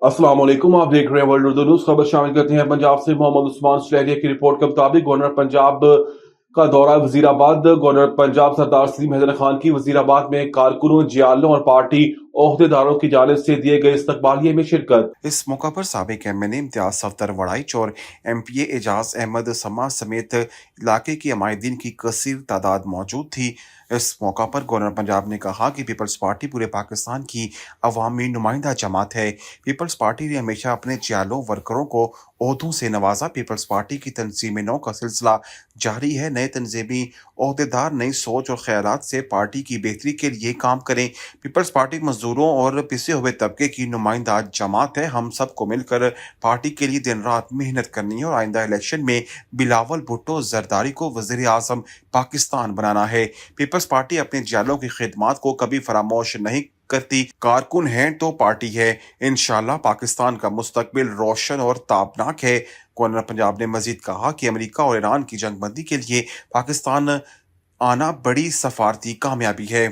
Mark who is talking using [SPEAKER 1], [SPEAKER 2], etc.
[SPEAKER 1] अस्सलाम वालेकुम, आप देख रहे हैं वर्ल्ड उर्दू न्यूज। खबर शामिल करते हैं पंजाब से। मोहम्मद उस्मान शहरिया की रिपोर्ट के मुताबिक गवर्नर पंजाब का दौरा वजीराबाद। गवर्नर पंजाब सरदार सलीम हैदर खान की वजीराबाद में कारकुनों, जियालों और पार्टी ओहदेदारों की जानिब से दिए गए इस्तकबालिये में शिरकत।
[SPEAKER 2] इस मौका पर साबिक एमएनए इम्तियाज सफदर वड़ाइच और एमपीए एजाज अहमद समा समेत इलाके के अमायदीन की कसीर तादाद मौजूद थी। इस मौका पर गवर्नर पंजाब ने कहा कि पीपल्स पार्टी पूरे पाकिस्तान की अवामी नुमाइंदा जमात है। पीपल्स पार्टी ने हमेशा अपने जियालों वर्करों को ओहदों से नवाजा। पीपल्स पार्टी की तंजीम नौ का सिलसिला जारी है। नए तंजीमी ओहदेदार नई सोच और ख्यालात से पार्टी की बेहतरी के लिए काम करें। पीपल्स पार्टी मजदूरों और पिसे हुए तबके की नुमाइंदा जमात है। हम सबको मिलकर पार्टी के लिए दिन रात मेहनत करनी है और आइंदा इलेक्शन में बिलावल भुट्टो जरदारी को वजीर आजम पाकिस्तान बनाना है। पीपल्स पार्टी अपने जियालों की खिदमात को कभी फरामोश नहीं करती। कारकुन हैं तो पार्टी है। इंशाल्लाह पाकिस्तान का मुस्तकबिल रोशन और ताबनाक है। गवर्नर पंजाब ने मजीद कहा कि अमेरिका और ईरान की जंगबंदी के लिए पाकिस्तान आना बड़ी सफारती कामयाबी है।